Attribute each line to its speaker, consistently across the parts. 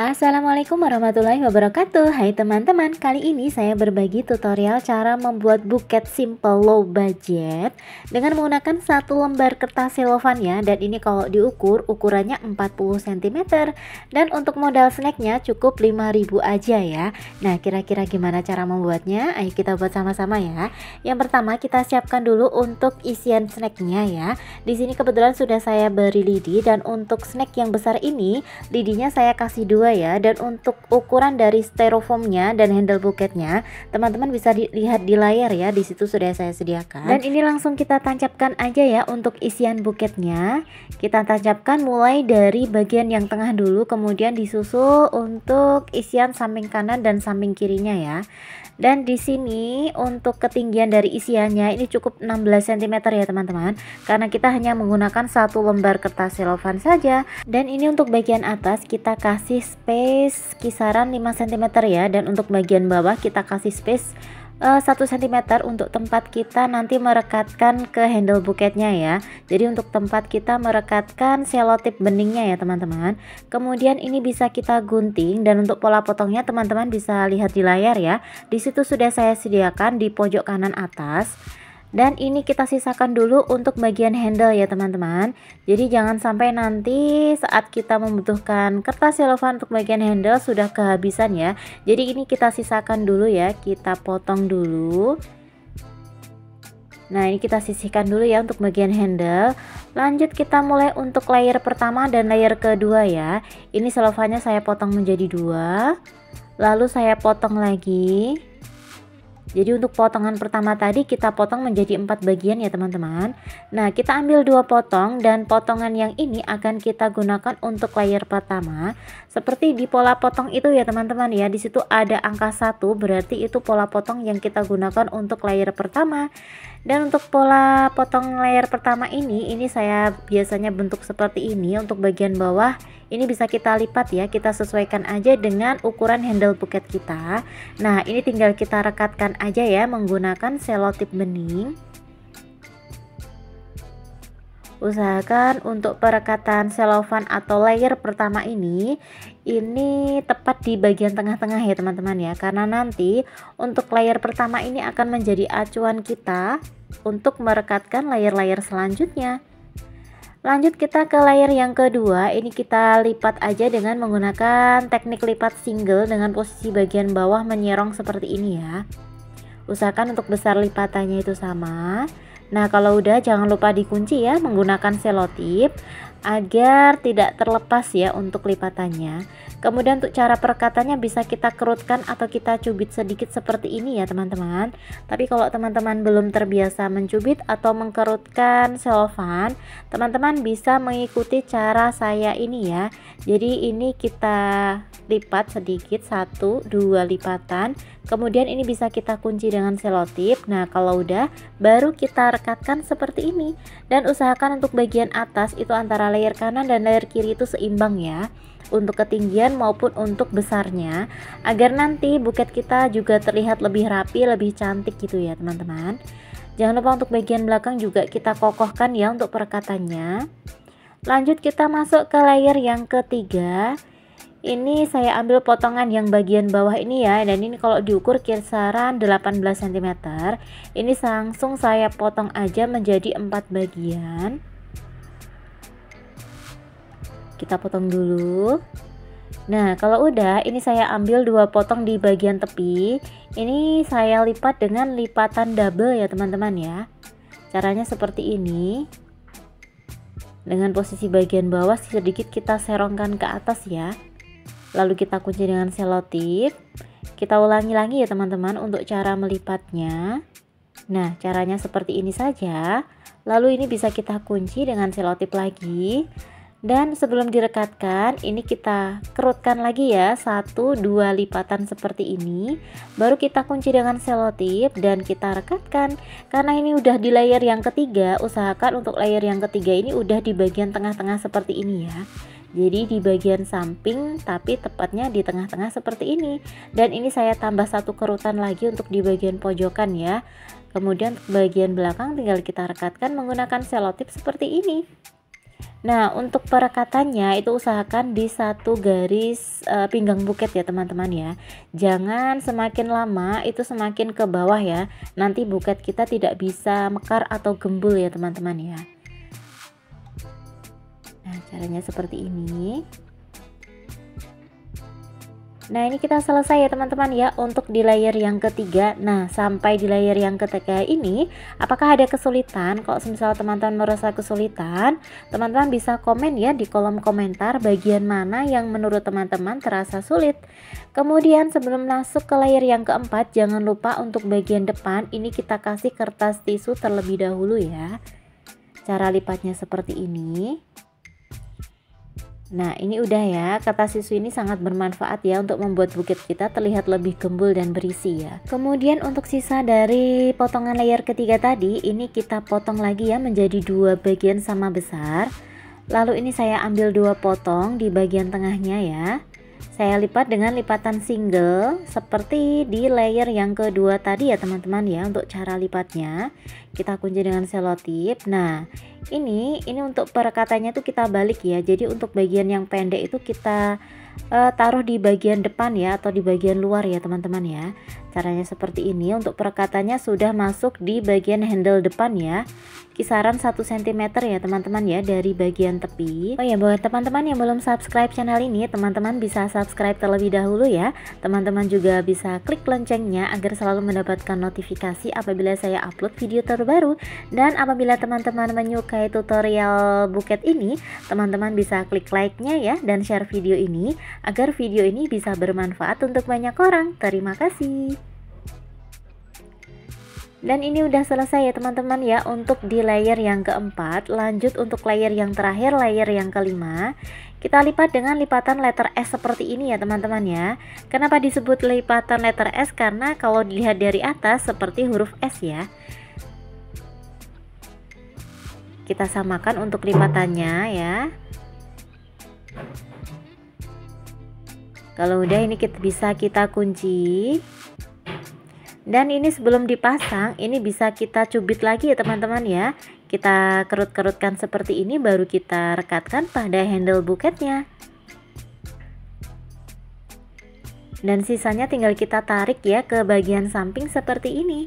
Speaker 1: Assalamualaikum warahmatullahi wabarakatuh. Hai teman-teman, kali ini saya berbagi tutorial cara membuat buket simple low budget dengan menggunakan satu lembar kertas selofan ya. Dan ini kalau diukur, ukurannya 40 cm. Dan untuk modal snacknya cukup 5.000 aja ya. Nah, kira-kira gimana cara membuatnya? Ayo kita buat sama-sama ya. Yang pertama kita siapkan dulu untuk isian snacknya ya. Di sini kebetulan sudah saya beri lidi, dan untuk snack yang besar ini lidinya saya kasih 2 ya. Dan untuk ukuran dari styrofoamnya dan handle buketnya teman-teman bisa dilihat di layar ya, di situ sudah saya sediakan. Dan ini langsung kita tancapkan aja ya. Untuk isian buketnya kita tancapkan mulai dari bagian yang tengah dulu, kemudian disusul untuk isian samping kanan dan samping kirinya ya. Dan di sini untuk ketinggian dari isiannya ini cukup 16 cm ya teman-teman, karena kita hanya menggunakan satu lembar kertas selofan saja. Dan ini untuk bagian atas kita kasih space kisaran 5 cm ya, dan untuk bagian bawah kita kasih space 1 cm untuk tempat kita nanti merekatkan ke handle buketnya ya. Jadi untuk tempat kita merekatkan selotip beningnya ya teman-teman. Kemudian ini bisa kita gunting, dan untuk pola potongnya teman-teman bisa lihat di layar ya. Di situ sudah saya sediakan di pojok kanan atas. Dan ini kita sisakan dulu untuk bagian handle ya teman-teman. Jadi jangan sampai nanti saat kita membutuhkan kertas selofan untuk bagian handle sudah kehabisan ya. Jadi ini kita sisakan dulu ya, kita potong dulu. Nah, ini kita sisihkan dulu ya untuk bagian handle. Lanjut kita mulai untuk layer pertama dan layer kedua ya. Ini selofannya saya potong menjadi 2, lalu saya potong lagi. Jadi untuk potongan pertama tadi kita potong menjadi 4 bagian ya teman-teman. Nah, kita ambil 2 potong, dan potongan yang ini akan kita gunakan untuk layer pertama. Seperti di pola potong itu ya teman-teman ya. Di situ ada angka 1, berarti itu pola potong yang kita gunakan untuk layer pertama. Dan untuk pola potong layer pertama ini saya biasanya bentuk seperti ini. Untuk bagian bawah ini bisa kita lipat ya, kita sesuaikan aja dengan ukuran handle buket kita. Nah, ini tinggal kita rekatkan aja ya menggunakan selotip bening. Usahakan untuk perekatan selofan atau layer pertama ini tepat di bagian tengah-tengah ya teman-teman ya, karena nanti untuk layer pertama ini akan menjadi acuan kita untuk merekatkan layer-layer selanjutnya. Lanjut kita ke layer yang kedua. Ini kita lipat aja dengan menggunakan teknik lipat single dengan posisi bagian bawah menyerong seperti ini ya. Usahakan untuk besar lipatannya itu sama. Nah, kalau udah jangan lupa dikunci ya menggunakan selotip agar tidak terlepas ya untuk lipatannya. Kemudian untuk cara perekatannya bisa kita kerutkan atau kita cubit sedikit seperti ini ya teman-teman. Tapi kalau teman-teman belum terbiasa mencubit atau mengkerutkan selofan, teman-teman bisa mengikuti cara saya ini ya. Jadi ini kita lipat sedikit, 1, 2 lipatan. Kemudian ini bisa kita kunci dengan selotip. Nah, kalau udah baru kita rekatkan seperti ini. Dan usahakan untuk bagian atas itu antara layer kanan dan layer kiri itu seimbang ya, untuk ketinggian maupun untuk besarnya, agar nanti buket kita juga terlihat lebih rapi, lebih cantik gitu ya teman-teman. Jangan lupa untuk bagian belakang juga kita kokohkan ya untuk perekatannya. Lanjut kita masuk ke layer yang ketiga. Ini saya ambil potongan yang bagian bawah ini ya, dan ini kalau diukur kisaran 18 cm. Ini langsung saya potong aja menjadi 4 bagian. Kita potong dulu. Nah, kalau udah ini saya ambil 2 potong di bagian tepi. Ini saya lipat dengan lipatan double ya teman-teman ya. Caranya seperti ini. Dengan posisi bagian bawah sedikit kita serongkan ke atas ya. Lalu kita kunci dengan selotip. Kita ulangi lagi ya teman-teman untuk cara melipatnya. Nah, caranya seperti ini saja. Lalu ini bisa kita kunci dengan selotip lagi. Dan sebelum direkatkan ini kita kerutkan lagi ya, 1, 2 lipatan seperti ini. Baru kita kunci dengan selotip dan kita rekatkan. Karena ini udah di layer yang ketiga, usahakan untuk layer yang ketiga ini udah di bagian tengah-tengah seperti ini ya. Jadi di bagian samping tapi tepatnya di tengah-tengah seperti ini. Dan ini saya tambah 1 kerutan lagi untuk di bagian pojokan ya. Kemudian untuk bagian belakang tinggal kita rekatkan menggunakan selotip seperti ini. Nah, untuk perekatannya itu usahakan di satu garis pinggang buket ya teman-teman ya. Jangan semakin lama itu semakin ke bawah ya. Nanti buket kita tidak bisa mekar atau gembul ya teman-teman ya. Nah, caranya seperti ini. Nah, ini kita selesai ya teman-teman ya untuk di layer yang ketiga. Nah, sampai di layer yang ketiga ini, apakah ada kesulitan? Kalau misal teman-teman merasa kesulitan, teman-teman bisa komen ya di kolom komentar bagian mana yang menurut teman-teman terasa sulit. Kemudian sebelum masuk ke layer yang keempat, jangan lupa untuk bagian depan ini kita kasih kertas tisu terlebih dahulu ya. Cara lipatnya seperti ini. Nah, ini udah ya, kertas tisu ini sangat bermanfaat ya untuk membuat buket kita terlihat lebih gembul dan berisi ya. Kemudian untuk sisa dari potongan layer ketiga tadi, ini kita potong lagi ya menjadi dua bagian sama besar. Lalu ini saya ambil dua potong di bagian tengahnya ya. Saya lipat dengan lipatan single seperti di layer yang kedua tadi ya teman-teman ya. Untuk cara lipatnya kita kunci dengan selotip. Nah, ini untuk perekatannya tuh kita balik ya. Jadi untuk bagian yang pendek itu kita taruh di bagian depan ya, atau di bagian luar ya teman-teman ya. Caranya seperti ini. Untuk perekatannya sudah masuk di bagian handle depan ya, kisaran 1 cm ya teman-teman ya dari bagian tepi. Oh ya, buat teman-teman yang belum subscribe channel ini, teman-teman bisa subscribe terlebih dahulu ya. Teman-teman juga bisa klik loncengnya agar selalu mendapatkan notifikasi apabila saya upload video terbaru. Dan apabila teman-teman menyukai tutorial buket ini, teman-teman bisa klik like-nya ya dan share video ini agar video ini bisa bermanfaat untuk banyak orang. Terima kasih. Dan ini udah selesai ya teman-teman ya untuk di layer yang keempat. Lanjut untuk layer yang terakhir, layer yang kelima. Kita lipat dengan lipatan letter S seperti ini ya teman-teman ya. Kenapa disebut lipatan letter S? Karena kalau dilihat dari atas seperti huruf S ya. Kita samakan untuk lipatannya ya. Kalau udah ini bisa kita kunci. Dan ini sebelum dipasang ini bisa kita cubit lagi ya teman-teman ya. Kita kerut-kerutkan seperti ini baru kita rekatkan pada handle buketnya. Dan sisanya tinggal kita tarik ya ke bagian samping seperti ini.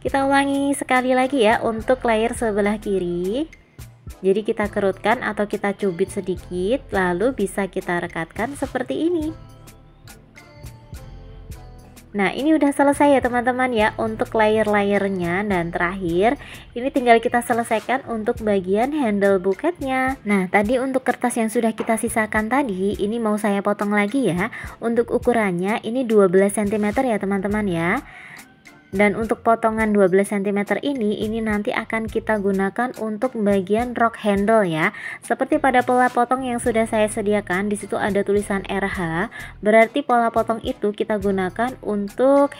Speaker 1: Kita ulangi sekali lagi ya untuk layer sebelah kiri. Jadi kita kerutkan atau kita cubit sedikit, lalu bisa kita rekatkan seperti ini. Nah, ini udah selesai ya teman-teman ya untuk layer-layernya. Dan terakhir ini tinggal kita selesaikan untuk bagian handle buketnya. Nah, tadi untuk kertas yang sudah kita sisakan tadi, ini mau saya potong lagi ya. Untuk ukurannya ini 12 cm ya teman-teman ya. Dan untuk potongan 12 cm ini nanti akan kita gunakan untuk bagian rock handle ya. Seperti pada pola potong yang sudah saya sediakan, di situ ada tulisan RH, berarti pola potong itu kita gunakan untuk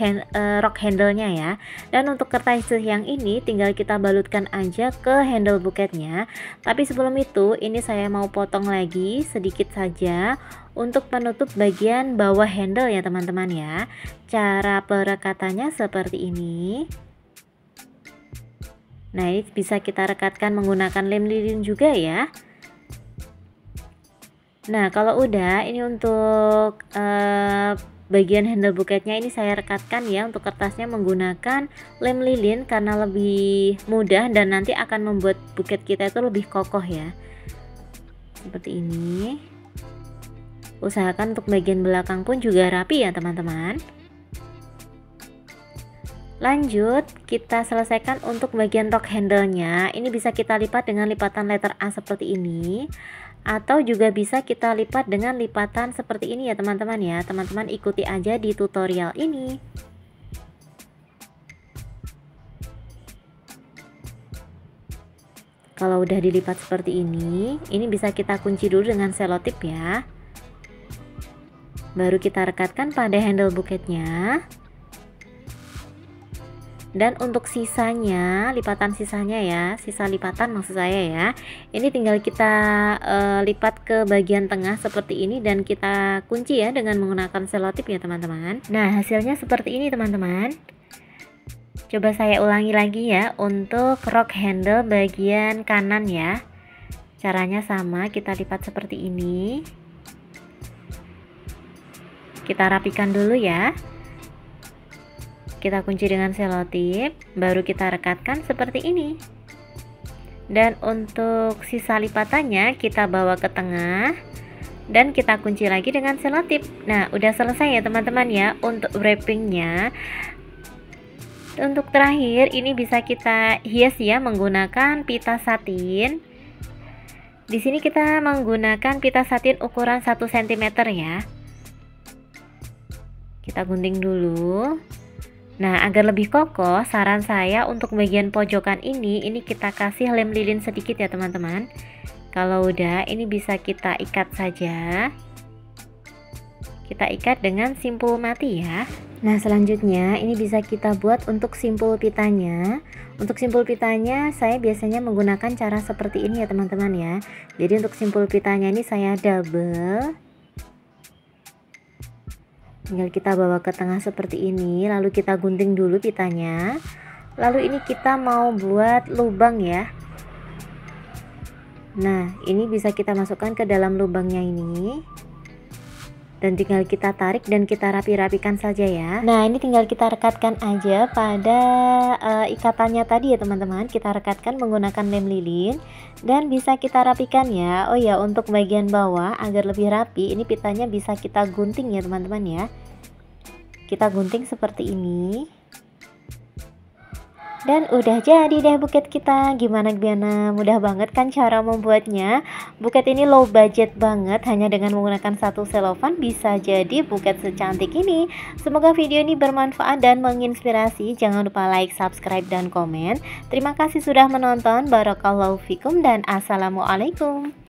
Speaker 1: rock handle-nya ya. Dan untuk kertas yang ini tinggal kita balutkan aja ke handle buketnya. Tapi sebelum itu ini saya mau potong lagi sedikit saja untuk penutup bagian bawah handle ya teman-teman ya. Cara perekatannya seperti ini. Nah, ini bisa kita rekatkan menggunakan lem lilin juga ya. Nah, kalau udah ini untuk bagian handle buketnya ini saya rekatkan ya untuk kertasnya menggunakan lem lilin karena lebih mudah dan nanti akan membuat buket kita itu lebih kokoh ya. Seperti ini. Usahakan untuk bagian belakang pun juga rapi ya teman-teman. Lanjut kita selesaikan untuk bagian rock handle-nya. Ini bisa kita lipat dengan lipatan letter A seperti ini, atau juga bisa kita lipat dengan lipatan seperti ini ya teman-teman ya. Teman-teman ikuti aja di tutorial ini. Kalau udah dilipat seperti ini bisa kita kunci dulu dengan selotip ya. Baru kita rekatkan pada handle buketnya. Dan untuk sisanya, lipatan sisanya ya, sisa lipatan maksud saya ya, ini tinggal kita lipat ke bagian tengah seperti ini dan kita kunci ya dengan menggunakan selotip ya teman-teman. Nah, hasilnya seperti ini teman-teman. Coba saya ulangi lagi ya untuk rock handle bagian kanan ya. Caranya sama, kita lipat seperti ini. Kita rapikan dulu ya. Kita kunci dengan selotip, baru kita rekatkan seperti ini. Dan untuk sisa lipatannya kita bawa ke tengah dan kita kunci lagi dengan selotip. Nah, udah selesai ya teman-teman ya untuk wrappingnya. Untuk terakhir ini bisa kita hias ya menggunakan pita satin. Di sini kita menggunakan pita satin ukuran 1 cm ya. Kita gunting dulu. Nah, agar lebih kokoh, saran saya untuk bagian pojokan ini kita kasih lem lilin sedikit ya teman-teman. Kalau udah, ini bisa kita ikat saja. Kita ikat dengan simpul mati ya. Nah, selanjutnya ini bisa kita buat untuk simpul pitanya. Untuk simpul pitanya saya biasanya menggunakan cara seperti ini ya teman-teman ya. Jadi untuk simpul pitanya ini saya double. Tinggal kita bawa ke tengah seperti ini, lalu kita gunting dulu pitanya. Lalu ini kita mau buat lubang ya. Nah, ini bisa kita masukkan ke dalam lubangnya ini. Dan tinggal kita tarik dan kita rapi-rapikan saja ya. Nah, ini tinggal kita rekatkan aja pada ikatannya tadi ya teman-teman. Kita rekatkan menggunakan lem lilin dan bisa kita rapikan ya. Oh ya, untuk bagian bawah agar lebih rapi, ini pitanya bisa kita gunting ya teman-teman ya. Kita gunting seperti ini. Dan udah jadi deh buket kita. Gimana mudah banget kan cara membuatnya. Buket ini low budget banget, hanya dengan menggunakan satu selofan bisa jadi buket secantik ini. Semoga video ini bermanfaat dan menginspirasi. Jangan lupa like, subscribe, dan komen. Terima kasih sudah menonton. Barakallahu fikum dan assalamualaikum.